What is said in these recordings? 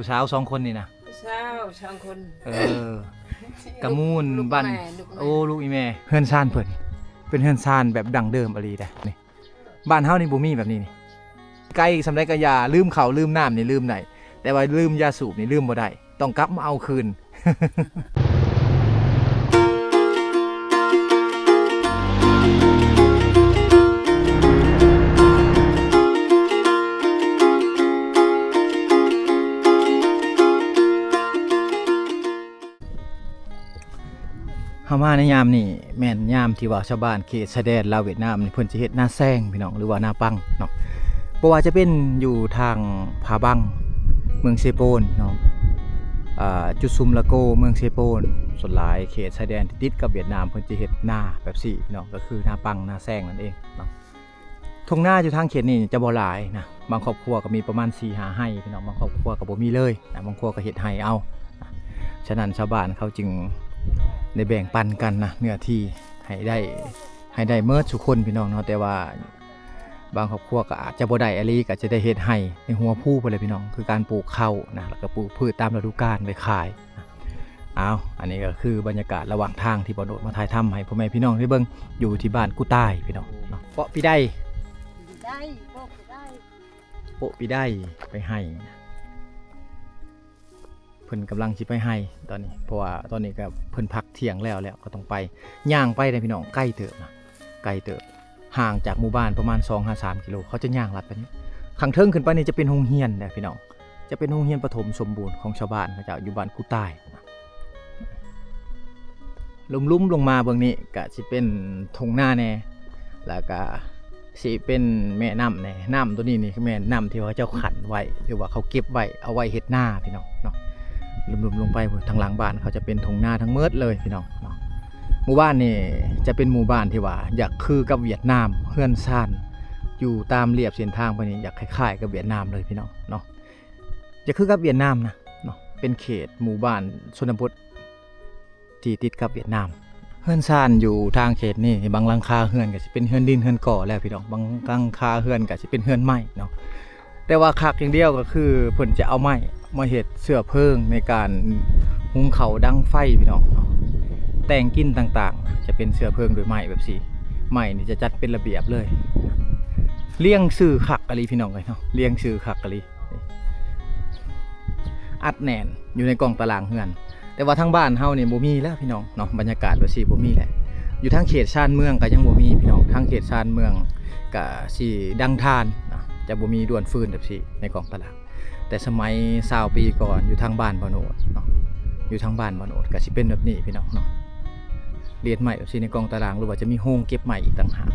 สาว2คนนี่นะสาว2คนกะมูนบ้านโอ้ลูกอีแม่เฮือนซ่านเพิ่นเป็นเฮือนซ่านแบบดั้งเดิมอลีเด้นี่บ้านเฮานี่บ่มีแบบนี้นี่ไกลสำาใดก็อย่าลืมข้าวลืมน้ำนี่ลืมได้แต่ว่าลืมยาสูบนี่ลืมบ่ได้ต้องกลับมาเอาคืน เฮามาในยามนี่แม่นยามที่ว่าชาวบ้านเขตชายแดนลาวเวียดนามนี่เพิ่นสิเฮ็ดหน้าแซงพี่น้องหรือว่าหน้าปังเนาะบ่ว่าจะเป็นอยู่ทางผาบังเมืองเซโปนเนาะจุดซุมละโกเมืองเซโปนส่วนหลายเขตชายแดนที่ติดกับเวียดนามเพิ่นสิเฮ็ดหน้าแบบซี่พี่น้องก็คือหน้าปังหน้าแซงนั่นเองเนาะทุ่งนาอยู่ทางเขตนี่จะบ่หลายนะบางครอบครัวก็มีประมาณ 4-5 ไร่พี่น้องบางครอบครัวก็บ่มีเลยนะบางครอบครัวก็เฮ็ดไร่เอาฉะนั้นชาวบ้านเขาจึงได้แบ่งปันกันนะเนื้อที่ให้ได้เมิดทุกคนพี่น้องเนาะแต่ว่าบางครอบครัวก็อาจจะบ่ได้อลีก็จะได้เฮ็ดให้ในหัวผู้ไปเลยพี่น้องคือการปลูกข้าวนะแล้วก็ปลูกพืชตามฤดูกาลไปขายนะอันนี้ก็คือบรรยากาศระหว่างทางที่บ่โดดมาถ่ายทำให้พ่อแม่พี่น้องได้เบิ่งอยู่ที่บ้านกุใต้พี่น้องเนาะเปาะปีได้โปะปีได้ไปให้เพิ่นกำลังสิไปให้ตอนนี้เพราะว่าตอนนี้ก็เพิ่นพักเที่ยงแล้วก็ต้องไปย่างไปเลยพี่น้องใกล้เติบนะไกลเติบห่างจากหมู่บ้านประมาณ 2-3 กิโลเขาจะย่างลัดไปนี้ข้างเทิงขึ้นไปนี่จะเป็นโรงเรียนนะพี่น้องจะเป็นโรงเรียนประถมสมบูรณ์ของชาวบ้านเขาจะอยู่บ้านกุใต้ลุ่มลงมาเบื้องนี้ก็สิเป็นทงหน้าแน่แล้วก็สิเป็นแม่น้ำแน่น้ำตัวนี้นี่คือแม่น้ำที่เขาเจ้าขันไว้หรือว่าเขาเก็บไว้เอาไว้เฮ็ดหน้าพี่น้องเนาะลุ่มลงไปทางหลังบ้านเขาจะเป็นทงหน้าทั้งเมิดเลยพี่น้องเนาะหมู่บ้านนี่จะเป็นหมู่บ้านที่ว่าอยากคือกับเวียดนามเฮือนซ่านอยู่ตามเรียบเส้นทางไปนี่อยากคล้ายๆกับเวียดนามเลยพี่น้องเนาะจะคือกับเวียดนามนะเนาะเป็นเขตหมู่บ้านชนบทที่ติดกับเวียดนามเฮือนซ่านอยู่ทางเขตนี่บางหลังคาเฮือนก็สิเป็นเฮือนดินเฮือนก่อแล้วพี่น้องบางหลังคาเฮือนก็สิเป็นเฮือนไม้เนาะแต่ว่าคักอย่างเดียวก็คือเพิ่นจะเอาไม้มาเฮ็ดเสื้อเพลิงในการหุงข้าวดังไฟพี่น้องเนาะแต่งกินต่างๆจะเป็นเสื้อเพลิงโดยไม้แบบสีไม้นี่จะจัดเป็นระเบียบเลยเลี้ยงชื่อคักอะลีพี่น้องเลยเนาะเลี้ยงชื่อคักอะลีอัดแน่นอยู่ในกล่องตารางเฮือนแต่ว่าทางบ้านเฮานี่บ่มีแล้วพี่น้องเนาะบรรยากาศแบบสิบ่มีแหละอยู่ทางเขตชานเมืองก็ยังบ่มีพี่น้องทางเขตชานเมืองก็สิดังทานนะจะบ่มีด่วนฟืนแบบสิในกล่องตารางแต่สมัย20ปีก่อนอยู่ทางบ้านบ่โนดเนาะอยู่ทางบ้านบ่โนดก็สิเป็นแบบนี้พี่น้องเนาะเรียนใหม่แบบสิในกล่องตารางหรือว่าจะมีโฮงเก็บใหม่อีกต่างหาก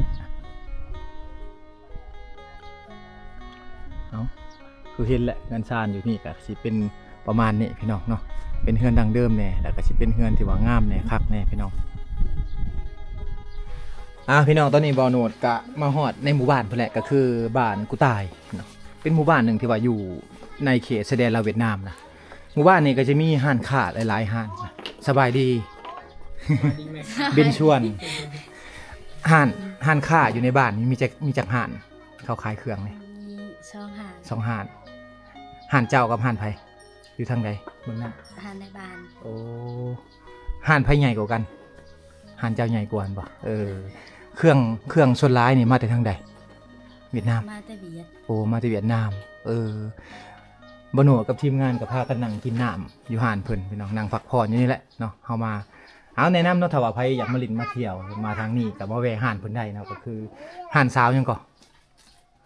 คือเห็นแหละเงินซานอยู่นี่ก็สิเป็นประมาณนี้พี่น้องเนาะเป็นเฮือนดังเดิมแน่แล้วก็สิเป็นเฮือนที่ว่างามแน่คักแน่พี่น้องพี่น้องตอนนี้บ่โนดก็มาฮอดในหมู่บ้านเพิ่นแหละก็คือบ้านกุใต้เนาะเป็นหมู่บ้านหนึ่งที่ว่าอยู่ในเขตชายแดนลาวเวียดนามนะหมู่บ้านนี้ก็จะมีห้านค้าหลายๆห้านนะสบายดี เบนชวนห้านค้าอยู่ในบ้านนี้มีจักห้านเขาขายเครื่องนี่สองห้านห้านเจ้ากับห้านไผอยู่ทางใดเบิ่งหน้าห้านในบ้านโอ้ห้านไผใหญ่กว่ากันห้านเจ้าใหญ่กว่าบ่เครื่องส่วนหลายนี่มาแต่ทางใดเวียดนามมาแต่เวียดโอ้มาแต่เวียดนามบ่หนูกับทีมงานกับพากันนั่งกินน้ำอยู่ห้านเพิ่นพี่น้องนั่งพักผ่อนอยู่นี่แหละเนาะเฮามาแนะนำเนาะถ้าว่าใครอยากมาลิ้นมาเที่ยวมาทางนี้ก็มาแวะห้านเพิ่นได้เนาะก็คือห้านสาวหยังก่อ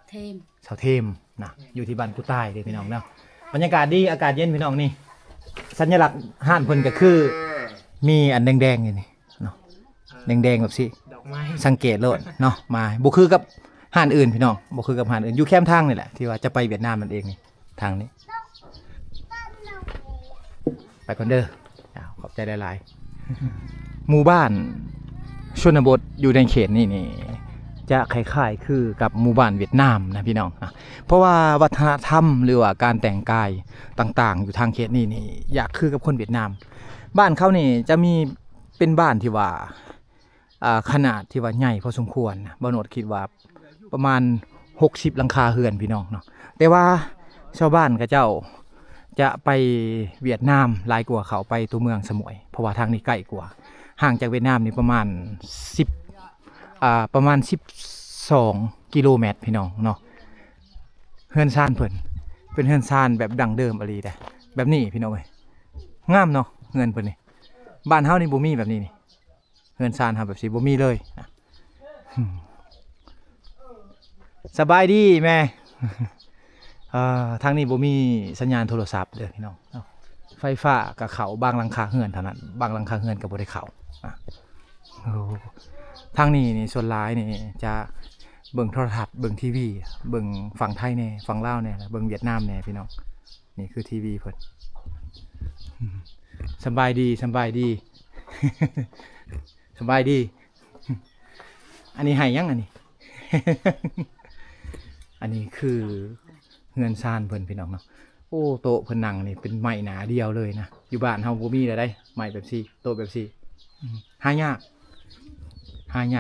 เทมสาวเทมนะอยู่ที่บ้านกุใต้เด้พี่น้องเนาะบรรยากาศดีอากาศเย็นพี่น้องนี่สัญลักษณ์ห้านเพิ่นก็คือมีอันแดงๆนี่เนาะแดงๆแบบสิดอกไม้สังเกตโลดเนาะมาบ่คือกับห้านอื่นพี่น้องบ่คือกับห้านอื่นอยู่แคมทางนี่แหละที่ว่าจะไปเวียดนามนั่นเองนี่ทางนี้ไปก่อนเด้อขอบใจหลายๆหมู่บ้านชนบทอยู่ในเขตนี่จะคล้ายๆคือกับหมู่บ้านเวียดนามนะพี่น้องนะเพราะว่าวัฒนธรรมหรือว่าการแต่งกายต่างๆอยู่ทางเขตนี่อยากคือกับคนเวียดนามบ้านเขานี่จะมีเป็นบ้านที่ว่าขนาดที่ว่าใหญ่พอสมควรนะบ่โนดคิดว่าประมาณ60หลังคาเรือนพี่น้องเนาะแต่ว่าชาวบ้านกับเจ้า จะไปเวียดนามหลายกว่าเขาไปตัวเมืองสมุยเพราะว่าทางนี้ใกล้กว่าห่างจากเวียดนามนี่ประมาณ12กิโลเมตรพี่น้องเนาะเฮือนซ่านเพิ่นเป็นเฮือนซ่านแบบดั้งเดิมอหลีแต่แบบนี้พี่น้องเอ้ยงามเนาะเฮือนเพิ่นนี่บ้านเฮานี่บ่มีแบบนี้นี่เฮือนซ่านเฮาแบบสิบ่มีเลยนะสบายดีแม่ ทางนี้บ่มีสัญญาณโทรศัพท์เด้อพี่น้องไฟฟ้ากับเขาบางหลังคาเฮือนเท่านั้นบางหลังคาเฮือนก็บ่ได้เข้าทางนี้นี่ส่วนหลายนี่จะเบิ่งโทรทัศน์เบิ่งทีวีเบิ่งฝั่งไทยแน่ฝั่งลาวแน่เบิ่งเวียดนามแน่พี่น้องนี่คือทีวีเพิ่นสบายดีสบายดี สบายดีอันนี้ให้ยังอันนี้ อันนี้คือเงินซ่านเพิ่นพี่น้องเนาะโอ้โต๊ะเพิ่นนั่งนี่เป็นไม้หนาเดียวเลยนะอยู่บ้านเฮาบ่มีได้ไม้แบบซี่โต๊ะแบบซี่หาย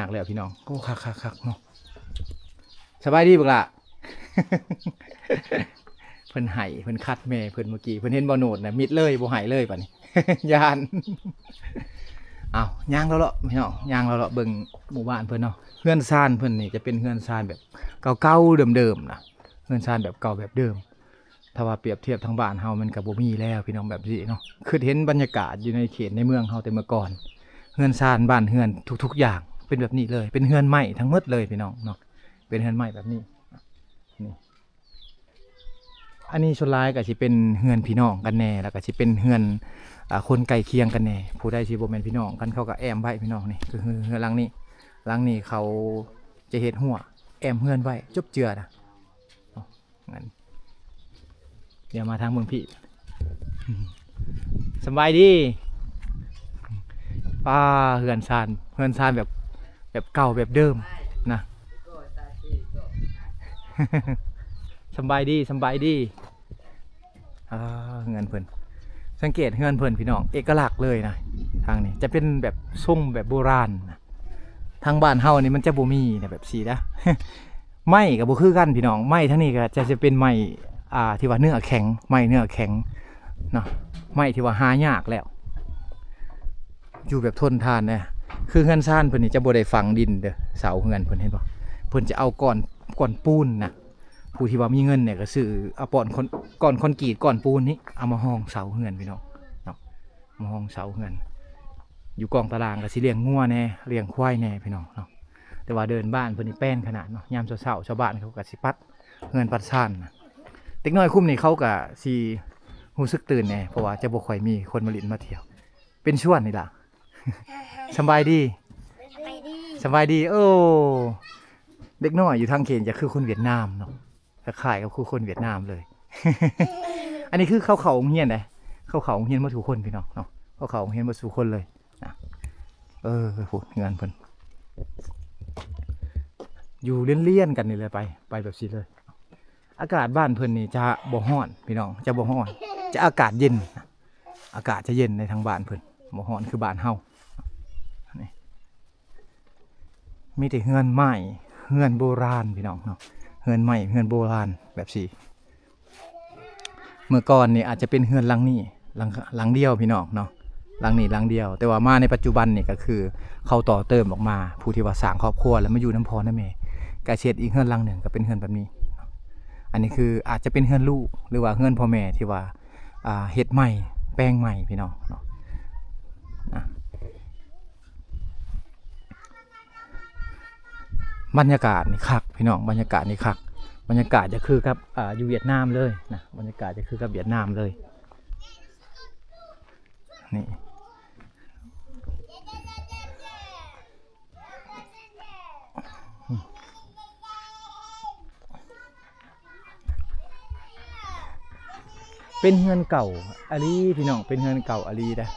ากแล้วพี่น้องโอ้คักๆเนาะสบายดีบักล่ะ เพิ่นให้เพิ่นคัดแม่เพิ่นเมื่อกี้เพิ่นเห็นบ่โนดน่ะมิดเลยบ่ให้เลยบัดนี้ ยาน อ้าวย่างแล้วเลาะพี่น้องย่างแล้วเลาะเบิ่งหมู่บ้านเพิ่นเนาะเฮือนซ่านเพิ่นนี่จะเป็นเฮือนซ่านแบบเก่าๆเดิมๆนะเฮือนซ่านแบบเก่าแบบเดิมถ้าว่าเปรียบเทียบทางบ้านเฮามันก็บ่มีแล้วพี่น้องแบบนี้เนาะคือเห็นบรรยากาศอยู่ในเขตในเมืองเฮาแต่เมื่อก่อนเฮือนซ่านบ้านเฮือนทุกๆอย่างเป็นแบบนี้เลยเป็นเฮือนไม้ทั้งหมดเลยพี่น้องเนาะเป็นเฮือนไม้แบบนี้นี่อันนี้ส่วนหลายก็สิเป็นเฮือนพี่น้องกันแน่แล้วก็สิเป็นเฮือนคนใกล้เคียงกันแน่ผู้ใดที่บ่แม่นพี่น้องกันเขาก็แอมไว้พี่น้องนี่คือเฮือนหลังนี้เขาจะเฮ็ดหัวแอมเฮือนไว้จบเจือนะงั้นเดี๋ยวมาทางเมืองพี่ สบายดีป้าเฮือนซานแบบเก่าแบบเดิมนะ สบายดีเฮือนเพิ่นสังเกตเฮือนเพิ่นพี่น้องเอกลักษณ์เลยนะทางนี้จะเป็นแบบทรงแบบโบราณนะทางบ้านเฮานี่มันจะบ่มีนะแบบสีนะ ไม้กับบ่คือกันพี่น้องไม้ทั้งนี้ก็จะเป็นไม้ที่ว่าเนื้อแข็งไม้เนื้อแข็งเนาะไม้ที่ว่าหายากแล้วอยู่แบบทนทานนะคือเฮือนซ่านเพิ่นนี่จะบ่ได้ฝังดินเด้อเสาเฮือนเพิ่นเห็นบ่เพิ่นจะเอาก้อนปูนนะผู้ที่ว่ามีเงินเนี่ยก็ซื้อเอาก้อนคอนกรีตก้อนปูนนี้เอามาห้องเสาเฮือนพี่น้องเนาะมาห้องเสาเฮือนอยู่กองตารางก็สิเลี้ยงงัวแน่เลี้ยงควายแน่พี่น้องเนาะแต่ว่าเดินบ้านเพิ่นนี่แป้นขนาดเนาะยามเช้าชาวบ้านเขาก็สิปัดเฮือนปัดซ่านเด็กน้อยคุ้มนี่เขาก็สิรู้สึกตื่นแน่เพราะว่าจะบ่ค่อยมีคนมาเล่นมาเที่ยวเป็นช่วงนี่ล่ะ สบายดีโอ้เด็กน้อยอยู่ทางเขตจะคือคนเวียดนามเนาะคล้ายๆกับคือคนเวียดนามเลย อันนี้คือเขาโรงเรียนนะเขาโรงเรียนมาทุกคนพี่น้องเนาะเขาโรงเรียนมาทุกคนเลยนะพูดงานเพิ่นอยู่เลี่ยนๆกันนี่เลยไปแบบนี้เลยอากาศบ้านเพิ่นนี่จะบ่ร้อนพี่น้องจะบ่ร้อนจะอากาศเย็นอากาศจะเย็นในทางบ้านเพิ่นบ่ร้อนคือบ้านเฮานี่มีแต่เฮือนไม้เฮือนโบราณพี่น้องเนาะเฮือนไม้เฮือนโบราณแบบนี้เมื่อก่อนนี่อาจจะเป็นเฮือนหลังนี้หลังเดียวพี่น้องเนาะหลังนี้หลังเดียวแต่ว่ามาในปัจจุบันนี่ก็คือเขาต่อเติมออกมาผู้ที่ว่าสร้างครอบครัวแล้วมาอยู่น้ำพอน้ำแม่กระเช็ดอีกเฮือนหลังหนึ่งก็เป็นเฮือนแบบนี้อันนี้คืออาจจะเป็นเฮือนลูกหรือว่าเฮือนพ่อแม่ที่ว่าเฮ็ดใหม่แปลงใหม่พี่น้องเนาะบรรยากาศนี่คักพี่น้องบรรยากาศนี่คักบรรยากาศจะคือกับอยู่เวียดนามเลยนะบรรยากาศจะคือกับเวียดนามเลยนี่เป็นเฮือนเก่าอาลีพี่น้องเป็นเฮือนเก่าอาลีนะ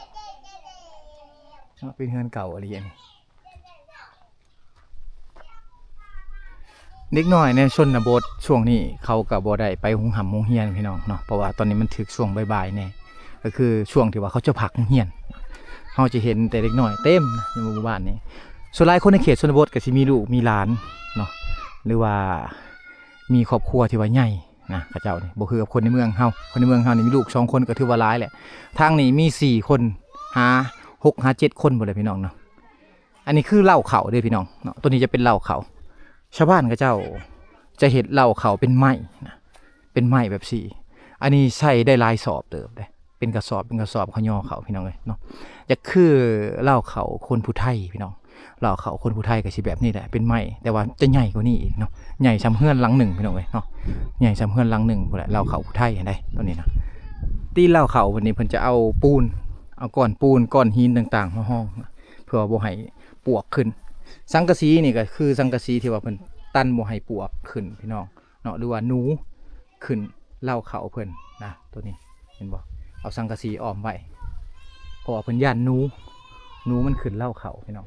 เป็นเฮือนเก่าอาลีอันนี้เด็กน้อยในชนบทช่วงนี้เขากับบ่ได้ไปหุงหำโรงเรียนพี่น้องเนาะเพราะว่าตอนนี้มันถึกช่วงบ่ายๆแน่ก็คือช่วงที่ว่าเขาจะพักโรงเรียนเราจะเห็นแต่เด็กน้อยเต็มในหมู่บ้านนี้ส่วนหลายคนในเขตชนบทก็สิมีลูกมีหลานเนาะหรือว่ามีครอบครัวที่ว่าใหญ่ นะเขาเจ้านี่บ่คือกับคนในเมืองเฮาคนในเมืองเฮานี่มีลูก2คนก็ถือว่าหลายแหละทางนี้มี4คนหา6หา7คนบ่เลยพี่น้องเนาะอันนี้คือเหล้าเขาเด้อพี่น้องเนาะตัวนี้จะเป็นเหล้าเขาชาวบ้านเขาเจ้าจะเฮ็ดเหล้าเขาเป็นไม้นะเป็นไม้แบบสี่อันนี้ใช้ได้หลายสอบเติบได้เป็นกระสอบเขาย่อเขาพี่น้องเอ้ยเนาะจะคือเหล้าเขาคนผู้ไทยพี่น้องเหล้าเขาคนผู้ไทยก็สิแบบนี้แหละเป็นไม้แต่ว่าจะใหญ่กว่านี้อีกเนาะใหญ่ซ้ำเฮือนหลังหนึ่งพี่น้องเอ้ยเนาะใหญ่ซ้ำเฮือนหลังหนึ่งพุ่นแหละเหล้าเขาผู้ไทยเห็นได้ตัวนี้นะตีเหล้าเขาวันนี้เพิ่นจะเอาปูนเอาก้อนปูนก้อนหินต่างๆมาห้องเพื่อบ่ให้ปวกขึ้นสังกะสีนี่ก็คือสังกะสีที่ว่าเพิ่นตั้นบ่ให้ปวกขึ้นพี่น้องเนาะหรือว่าหนูขึ้นเหล้าเขาเพิ่นนะตัวนี้เห็นบ่เอาสังกะสีอ้อมไว้เพราะว่าเพิ่นย่านหนูมันขึ้นเหล้าเขาพี่น้อง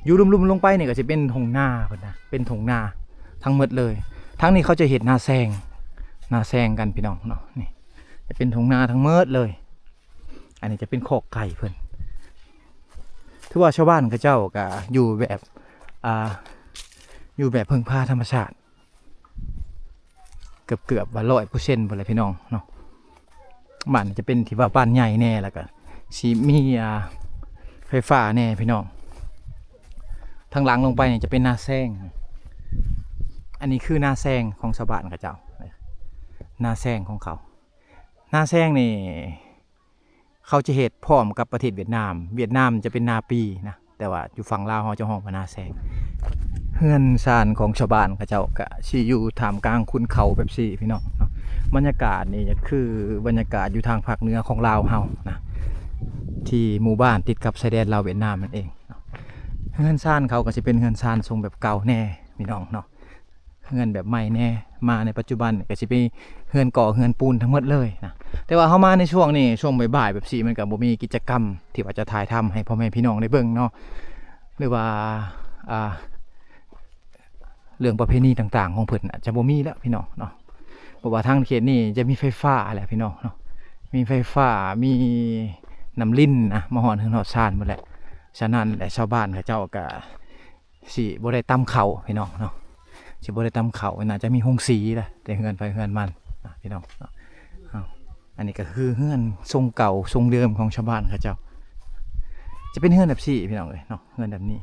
อยู่ลุ่มๆลงไปนี่ก็สิเป็นทงนาเพิ่นนะเป็นทงนาทั้งหมดเลยทั้งนี้เขาจะเฮ็ดนาแซงกันพี่น้องเนาะนี่จะเป็นทงนาทั้งหมดเลยอันนี้จะเป็นคอกไก่เพิ่นถือว่าชาวบ้านเขาเจ้าก็อยู่แบบอยู่แบบพึ่งพาธรรมชาติเกือบว่า100%บ่เลยพี่น้องเนาะบ้านจะเป็นที่ว่าบ้านใหญ่แน่แล้วก็สิมีไฟฟ้าแน่พี่น้องทางหลังลงไปเนี่ยจะเป็นนาแซงอันนี้คือนาแซงของชาวบ้านเขาเจ้านาแซงของเขานาแซงนี่เขาจะเฮ็ดพร้อมกับประเทศเวียดนามจะเป็นนาปีนะแต่ว่าอยู่ฝั่งลาวเขาจะห้องว่านาแซงเฮือนซานของชาวบ้านเขาเจ้าก็สิอยู่ท่ามกลางคุณเขาแบบสี่พี่น้องเนาะบรรยากาศนี่คือบรรยากาศอยู่ทางภาคเหนือของลาวเฮานะที่หมู่บ้านติดกับชายแดนลาวเวียดนามนั่นเองเฮือนซานเขาก็จะเป็นเฮือนซานทรงแบบเก่าแน่พี่น้องเนาะเฮือนแบบใหม่แน่มาในปัจจุบันก็สิเป็นเฮือนก่อเฮือนปูนทั้งหมดเลยนะแต่ว่าเฮามาในช่วงนี้ช่วงบ่ายๆแบบสี่มันก็บ่มีกิจกรรมที่ว่าจะถ่ายทำให้พ่อแม่พี่น้องได้เบิ่งเนาะหรือว่าเรื่องประเพณีต่างๆของเพิ่นอาจจะบ่มีแล้วพี่น้องเนาะเพราะว่าทางเขตนี้จะมีไฟฟ้าแหละพี่น้องเนาะมีไฟฟ้ามีน้ำลิ้นนะมาหอนเฮือนหอดซานหมดแหละฉะนั้นแหละชาวบ้านเขาเจ้าก็สิบ่ได้ตำข้าวพี่น้องเนาะสิบ่ได้ตำข้าวน่าจะมีโรงสีแหละแต่เฮือนไปเฮือนมันพี่น้องเนาะอันนี้ก็คือเฮือนทรงเก่าทรงเดิมของชาวบ้านเขาเจ้าจะเป็นเฮือนแบบสี่พี่น้องเลยเนาะเฮือนแบบนี้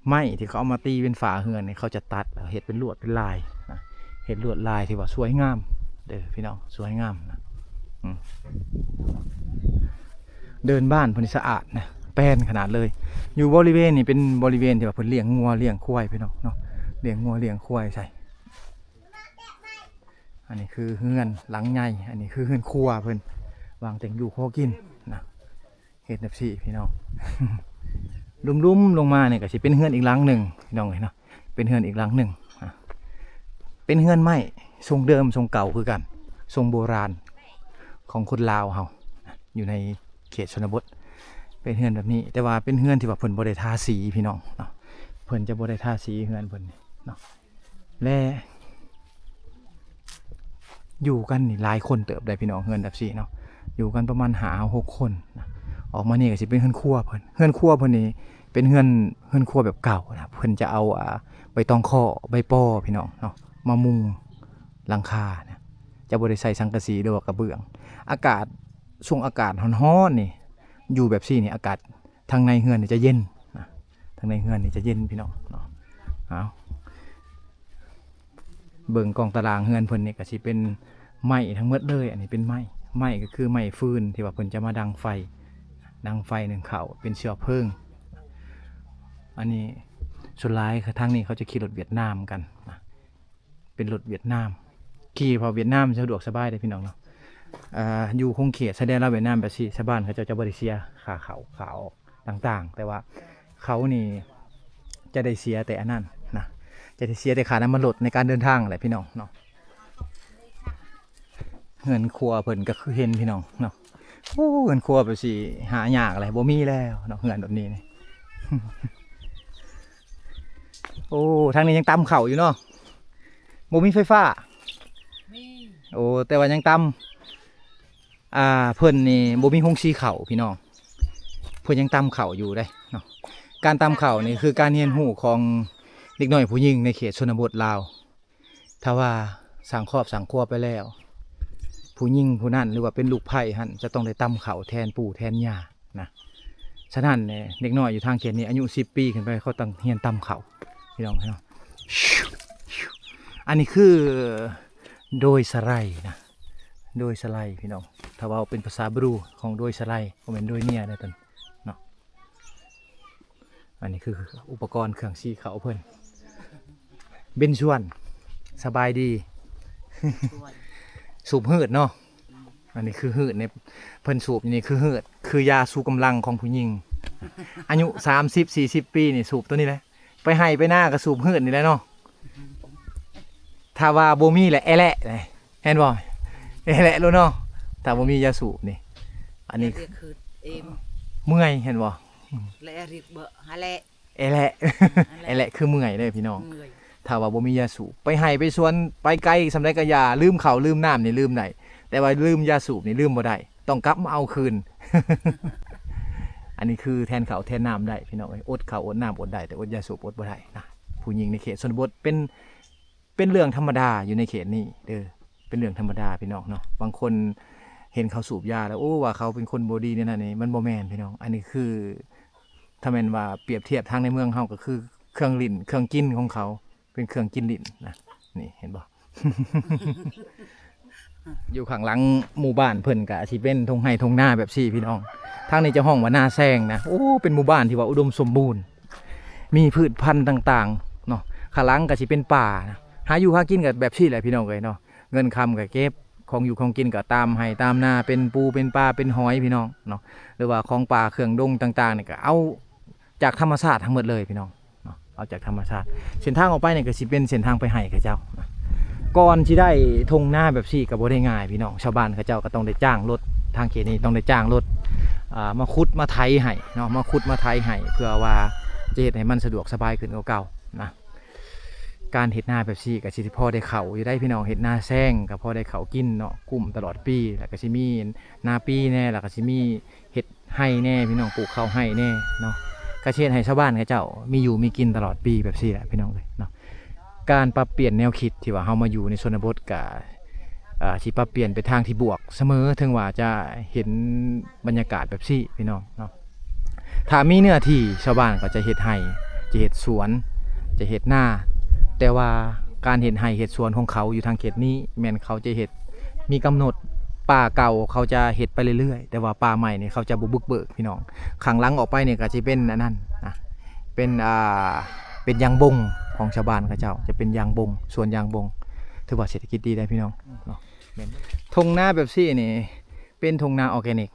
ไม้ที่เขาเอามาตีเป็นฝาเฮือนเนี่ยเขาจะตัดแล้วเฮ็ดเป็นลวดเป็นลายนะเฮ็ดลวดลายที่ว่าสวยงามเด้อพี่น้องสวยงามนะเดินบ้านเพิ่นสะอาดนะแป้นขนาดเลยอยู่บริเวณนี้เป็นบริเวณที่ว่าเพิ่นเลี้ยงงัวเลี้ยงควายพี่น้องเนาะเลี้ยงงัวเลี้ยงควายใช่อันนี้คือเฮือนหลังใหญ่อันนี้คือเฮือนครัวเพิ่นวางแต่งอยู่พอกินนะเฮ็ดแบบสี่พี่น้อง ลุ่มๆลงมาเนี่ยก็สิเป็นเฮือนอีกหลังหนึ่งพี่น้องเนาะเป็นเฮือนอีกหลังหนึ่งเป็นเฮือนไม้ทรงเดิมทรงเก่าคือกันทรงโบราณของคนลาวเฮาอยู่ในเขตชนบทเป็นเฮือนแบบนี้แต่ว่าเป็นเฮือนที่ว่าเพิ่นบ่ได้ทาสีพี่น้องเนาะเพิ่นจะบ่ได้ทาสีเฮือนเพิ่นเนาะและอยู่กันนี่หลายคนเติบได้พี่น้องเฮือนแบบนี้เนาะอยู่กันประมาณ5-6 คนนะออกมานี่ก็สิเป็นเฮือนครัวเพิ่นนี่เป็นเฮือนครัวแบบเก่านะเพิ่นจะเอาใบตองข้อใบป้อพี่น้องเนาะมามุงหลังคานะจะบ่ได้ใส่สังกะสีหรือว่ากระเบื้องอากาศช่วงอากาศร้อนๆนี่อยู่แบบซี่นี่อากาศทางในเฮือนนี่จะเย็นนะทางในเฮือนนี่จะเย็นพี่น้องเนาะเอาเบิ่งกองตารางเฮือนเพิ่นนี่ก็สิเป็นไม้ทั้งหมดเลยอันนี้เป็นไม้ก็คือไม้ฟืนที่ว่าเพิ่นจะมาดังไฟหนึ่งเขาเป็นเชื้อเพลิงอันนี้ส่วนหลายทางนี้เขาจะขี่รถเวียดนามกันนะเป็นรถเวียดนามขี่พอเวียดนามสะดวกสบายเลยพี่น้องเนาะอยู่คงเขตชายแดนลาวเวียดนามแบบที่ชาวบ้านเขาจะบริเซียขาเขาต่างๆแต่ว่าเขานี่จะได้เสียแต่อันนั้นนะจะได้เสียแต่ค่าน้ำมันรถในการเดินทางอะไรพี่น้องเนาะเงินครัวเพิ่นก็คือเห็นพี่น้องเนาะโอ้เงินครัวแบบสิหายากอะไรบ่มีแล้วเนาะเงินแบบนี้นี่ โอ้ทางนี้ยังตำเข่าอยู่เนาะบ่มีไฟฟ้าโอ้แต่ว่ายังตำเพิ่นนี่บ่มีโรงสีเข่าพี่น้องเพิ่นยังตำเข่าอยู่ได้เนาะการตำเข่านี่คือการเรียนรู้ของเด็กน้อยผู้หญิงในเขตชนบทลาวถ้าว่า สั่งครอบสั่งครัวไปแล้ว ผู้หญิงผู้นั้นหรือว่าเป็นลูกไผ่หันจะต้องได้ตำเขาวแทนปู่แทนย่านะฉะนั้นเนี่ยเด็กน้อยอยู่ทางเขตนี้อายุ10 ปีขึ้นไปเขาต้องเรียนตำเขาวพี่น้องอันนี้คือโดยสไลด์นะโดยสไลด์พี่น้องถ้าว่าเป็นภาษาบรูของโดยสไลด์ก็เป็นโดยเนี่ยได้ตันเนาะอันนี้คืออุปกรณ์เครื่องซีเขาเพิ่นเบนชวนสบายดี สูบหืดเนาะอันนี้คือหืดเนี่ยเพิ่นสูบนี่คือหืดคือยาสูบกำลังของผู้หญิงอายุ30-40 ปีนี่สูบตัวนี้แหละไปให้ไปหน้าก็สูบหืดนี่แหละเนาะถ้าว่าบ่มีแหละแอะแหละเลยเห็นบ่แอะแหละรู้เนาะถ้าบ่มียาสูบนี่อันนี้ เรียกคือเอ็ม เมื่อยเห็นบ่ และเรียกเบอร์ฮะแหละ แอะแหละแอะแหละคือเมื่อยเด้อพี่น้อง เมื่อย ถ้าว่าบ่มียาสูบไปให้ไปสวนไปไกลสำาใดก็ยาลืมข้าวลืมน้ำนี่ลืมได้แต่ว่าลืมยาสูบนี่ลืมบ่ได้ต้องกลับมาเอาคืน อันนี้คือแทนข้าวแทนน้ำได้พี่น้องอดข้าวอดน้ำอดได้แต่อดยาสูบอดบ่ได้นะผู้หญิงในเขตชนบทเป็นเรื่องธรรมดาอยู่ในเขตนี้เด้อเป็นเรื่องธรรมดาพี่น้องเนาะบางคนเห็นเขาสูบยาแล้วโอ้ว่าเขาเป็นคนบ่ดีเนี่ยนั่นนี่มันบ่แม่นพี่น้องอันนี้คือถ้าแม่นว่าเปรียบเทียบทางในเมืองเฮาก็คือเครื่องลิ้นเครื่องกินของเขาเป็นเครื่องกินลิ้นนะนี่เห็นบ่ อยู่ข้างหลังหมู่บ้านเพิ่นก็สิเป็นทงไห้ทงนาแบบซี่พี่น้องทางนี้จะห้องว่านาแซงนะโอ้เป็นหมู่บ้านที่ว่าอุดมสมบูรณ์มีพืชพันธุ์ต่างๆเนาะข้างหลังก็สิเป็นป่านะหาอยู่หากินกับแบบซี่แหละพี่น้องเอ้ยเนาะเงินคำก็เก็บของอยู่ของกินก็ตามให้ตามนาเป็นปูเป็นปลาเป็นหอยพี่น้องเนาะหรือว่าของป่าเครื่องดงต่างๆนี่ก็เอาจากธรรมชาติทั้งหมดเลยพี่น้องเนาะเอาจากธรรมชาติเส้นทางออกไปนี่ก็สิเป็นเส้นทางไปให้กับเจ้านะก่อนที่ได้ทงหน้าแบบซี่กับบ่ได้ง่ายพี่น้องชาวบ้านเขาเจ้าก็ต้องได้จ้างรถทางเขตนี้ต้องได้จ้างรถมาขุดมาไถให้เนาะมาขุดมาไถให้เพื่อว่าจะเฮ็ดให้มันสะดวกสบายขึ้นกว่าเก่านะการเฮ็ดหน้าแบบซี่ก็สิพอได้เข้าอยู่ได้พี่น้องเฮ็ดหน้าแซงก็พอได้เข้ากินเนาะกุ้มตลอดปีแล้วก็สิมีนาปีแน่แล้วก็สิมีเฮ็ดไร่แน่พี่น้องปลูกข้าวไร่แน่เนาะก็เฮ็ดให้ชาวบ้านเขาเจ้ามีอยู่มีกินตลอดปีแบบซี่แหละพี่น้องเลยเนาะการปรับเปลี่ยนแนวคิดที่ว่าเฮามาอยู่ในชนบทกับที่ปรับเปลี่ยนไปทางที่บวกเสมอถึงว่าจะเห็นบรรยากาศแบบซี่พี่น้องเนาะถ้ามีเนื้อที่ชาวบ้านก็จะเฮ็ดไร่จะเฮ็ดสวนจะเฮ็ดนาแต่ว่าการเฮ็ดไร่เฮ็ดสวนของเขาอยู่ทางเขตนี้แม่นเขาจะเฮ็ดมีกำหนดป่าเก่าเขาจะเฮ็ดไปเรื่อยๆแต่ว่าป่าใหม่นี่เขาจะบุกเบิกพี่น้องข้างหลังออกไปเนี่ยก็จะเป็นอันนั้นนะเป็นยางบงของชาวบ้านเขาเจ้าจะเป็นยางบงสวนยางบงถือว่าเศรษฐกิจดีได้พี่น้องเนาะทงนาแบบซี่นี่เป็นทงนาออร์แกนิก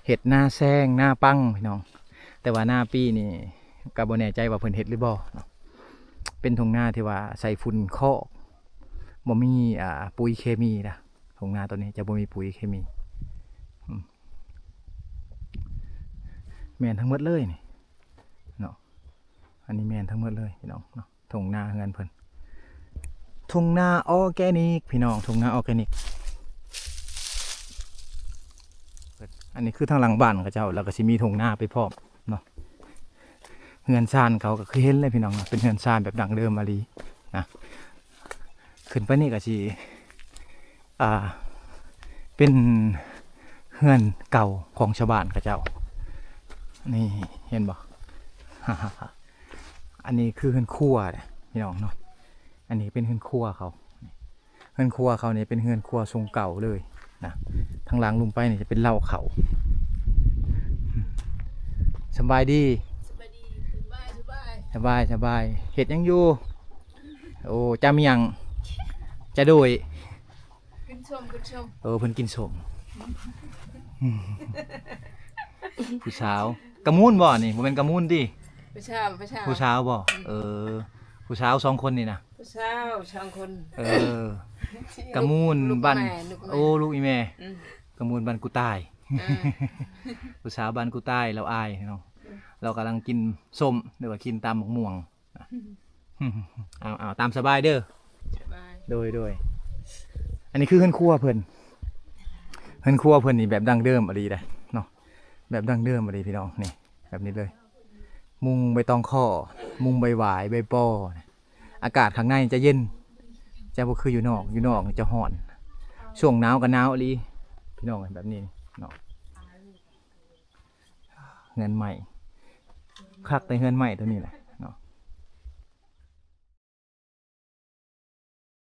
เห็ดหน้าแซงหน้าปังพี่น้องแต่ว่าหน้าปีนี่ก็บ่แน่ใจว่าเพิ่นเฮ็ดหรือบ่เนาะเป็นทงนาที่ว่าใส่ฝุ่นคอกบ่มีปุ๋ยเคมีนะทงนาตัวนี้จะบ่มีปุ๋ยเคมีแม่นทั้งหมดเลยนี่เนาะอันนี้แม่นทั้งหมดเลยพี่น้องเนาะทงนาเงินเพิ่นทงนาออร์แกนิกพี่น้องทงนาออร์แกนิกอันนี้คือทางหลังบ้านเขาเจ้าแล้วก็สิมีทงนาไปพร้อมเนาะเฮือนซานเขาก็คือเห็นเลยพี่น้องนะเป็นเฮือนซานแบบดั้งเดิมมาลีนะขึ้นไปนี่ก็สิเป็นเฮือนเก่าของชาวบ้านเขาเจ้านี่เห็นบ่ อันนี้คือเฮือนครัวพี่น้องเนาะอันนี้เป็นเฮือนครัวเขาเฮือนครัวเขาเนี่ยเป็นเฮือนครัวทรงเก่าเลยนะทางหลังลงไปเนี่ยจะเป็นเล่าเขาสบายดีสบายเห็ดยังอยู่โอ้จำยังจะโดยกินชมเพิ่นกินชมผู้สาวกระมูนบ่นี่บ่เป็นกระมูนดิผู้สาวบ่ผู้สาว2 คนนี่นะผู้สาว2 คนกระมูนบ้านโอ้ลูกอีแม่กระมูนบ้านกูตายผู้สาวบ้านกูตายเราอายเนาะเรากำลังกินส้มหรือว่ากินตามหมกม่วงเอาตามสบายเด้อโดยอันนี้คือเฮือนครัวเพิ่นนี่แบบดั้งเดิมอะไรได้เนาะแบบดั้งเดิมอะไรพี่น้องนี่แบบนี้เลยมุงใบตองข้อมุงใบหวายใบปออากาศข้างในจะเย็น จะบ่คืออยู่นอกนี่จะฮ้อน ช่วงหนาวก็หนาวอีหลีพี่น้องแบบนี้เนาะเงินใหม่คักแต่เงินใหม่ตัวนี้แหละ